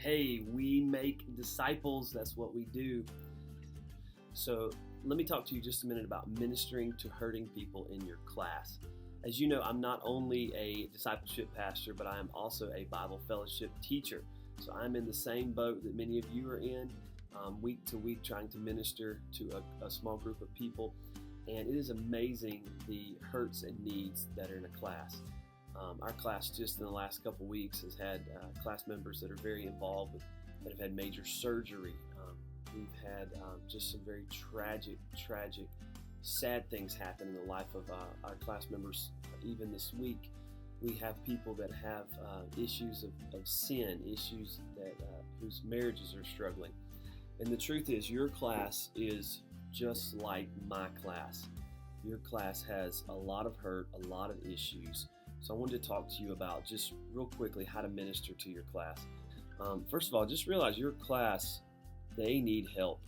Hey, we make disciples. That's what we do. So let me talk to you just a minute about ministering to hurting people in your class. As you know, I'm not only a discipleship pastor, but I am also a Bible fellowship teacher. So I'm in the same boat that many of you are in, week to week, trying to minister to a small group of people. And it is amazing the hurts and needs that are in a class. Our class just in the last couple weeks has had class members that are very involved that have had major surgery. We've had just some very tragic, sad things happen in the life of our class members. Even this week, we have people that have issues of sin, issues that whose marriages are struggling. And the truth is, your class is just like my class. Your class has a lot of hurt, a lot of issues. So I wanted to talk to you about just real quickly how to minister to your class. First of all, just realize your class, they need help.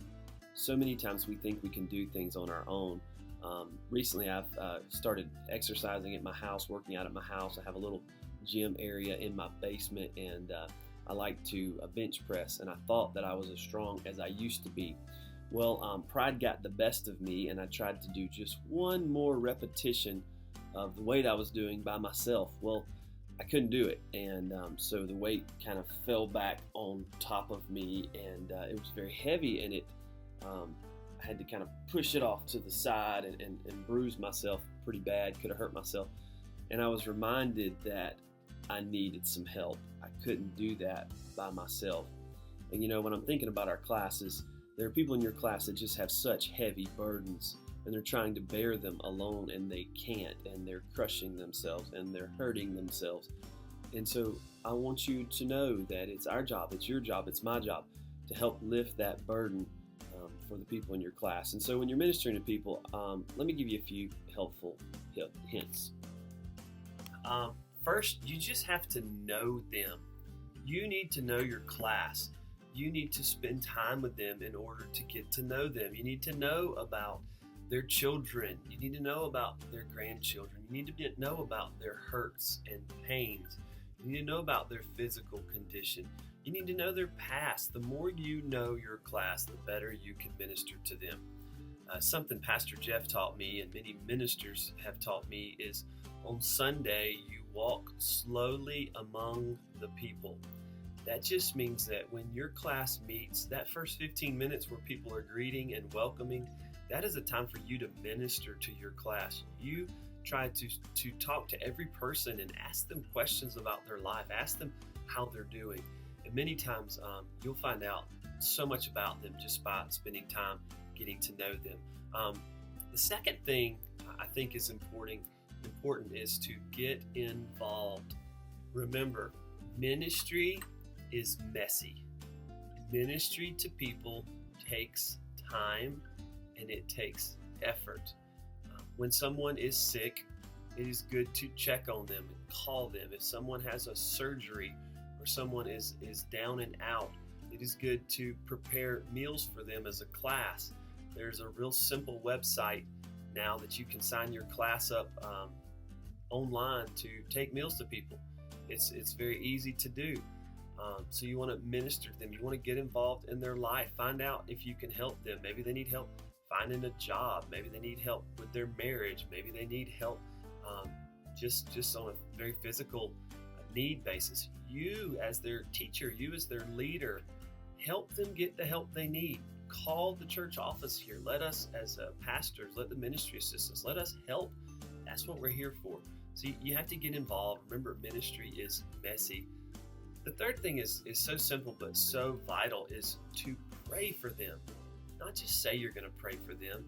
So many times we think we can do things on our own. Recently, I've started exercising at my house, working out at my house. I have a little gym area in my basement, and I like to bench press, and I thought that I was as strong as I used to be. Well, pride got the best of me, and I tried to do just one more repetition of the weight I was doing by myself. Well, I couldn't do it, and so the weight kind of fell back on top of me, and it was very heavy, and I had to kind of push it off to the side and bruise myself pretty bad, could have hurt myself. And I was reminded that I needed some help. I couldn't do that by myself. And you know, when I'm thinking about our classes, there are people in your class that just have such heavy burdens, and they're trying to bear them alone, and they can't, and they're crushing themselves, and they're hurting themselves. And so I want you to know that it's our job, it's your job, it's my job to help lift that burden for the people in your class. And so when you're ministering to people, let me give you a few helpful hints. First, you just have to know them. You need to know your class. You need to spend time with them in order to get to know them. You need to know about their children. You need to know about their grandchildren. You need to know about their hurts and pains. You need to know about their physical condition. You need to know their past. The more you know your class, the better you can minister to them. Something Pastor Jeff taught me, and many ministers have taught me, is on Sunday you walk slowly among the people. That just means that when your class meets, that first 15 minutes where people are greeting and welcoming, that is a time for you to minister to your class. You try to talk to every person and ask them questions about their life. Ask them how they're doing. And many times you'll find out so much about them just by spending time getting to know them. The second thing I think is important is to get involved. Remember, ministry is messy. Ministry to people takes time and it takes effort. When someone is sick, it is good to check on them and call them. If someone has a surgery or someone is down and out, it is good to prepare meals for them as a class. There's a real simple website now that you can sign your class up online to take meals to people. It's very easy to do. So you want to minister to them. You want to get involved in their life. Find out if you can help them. Maybe they need help finding a job. Maybe they need help with their marriage. Maybe they need help just on a very physical need basis. You as their teacher, you as their leader, help them get the help they need. Call the church office here. Let us as pastors, let the ministry assistants, let us help. That's what we're here for. So you have to get involved. Remember, ministry is messy. The third thing is so simple but so vital, is to pray for them. Not just say you're going to pray for them,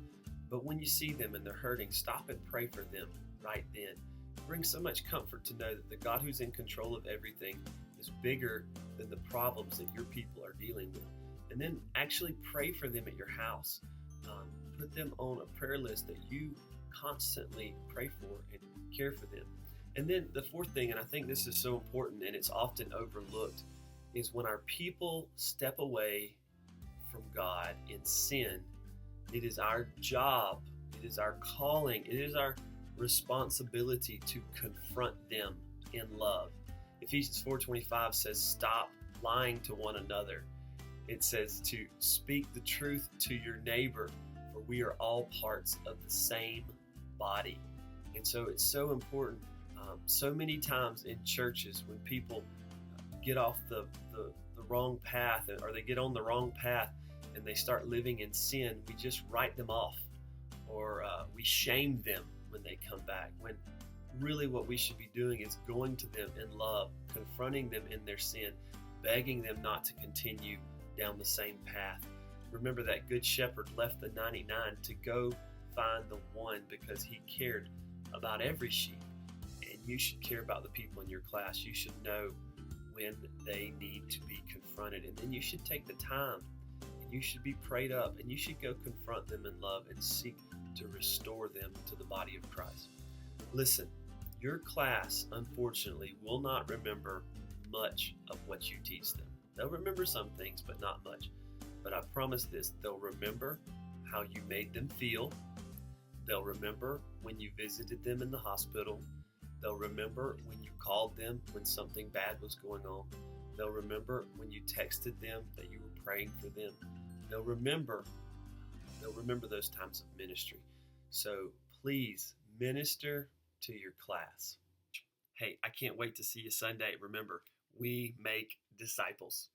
but when you see them and they're hurting, stop and pray for them right then. It brings so much comfort to know that the God who's in control of everything is bigger than the problems that your people are dealing with. And then actually pray for them at your house. Put them on a prayer list that you constantly pray for and care for them. And then the fourth thing, and I think this is so important and it's often overlooked, is when our people step away from God in sin, it is our job, it is our calling, it is our responsibility to confront them in love. Ephesians 4:25 says, stop lying to one another. It says to speak the truth to your neighbor, for we are all parts of the same body. And so it's so important. So many times in churches, when people get off the wrong path, or they get on the wrong path and they start living in sin, we just write them off, or we shame them when they come back, when really what we should be doing is going to them in love, confronting them in their sin, begging them not to continue down the same path. Remember that good shepherd left the 99 to go find the one because he cared about every sheep. And you should care about the people in your class. You should know when they need to be confronted, and then you should take the time, and you should be prayed up, and you should go confront them in love and seek to restore them to the body of Christ. Listen, your class, unfortunately, will not remember much of what you teach them. They'll remember some things, but not much. But I promise this, they'll remember how you made them feel. They'll remember when you visited them in the hospital. They'll remember when you called them when something bad was going on. They'll remember when you texted them that you were praying for them. They'll remember those times of ministry. So please minister to your class. Hey, I can't wait to see you Sunday. Remember, we make disciples.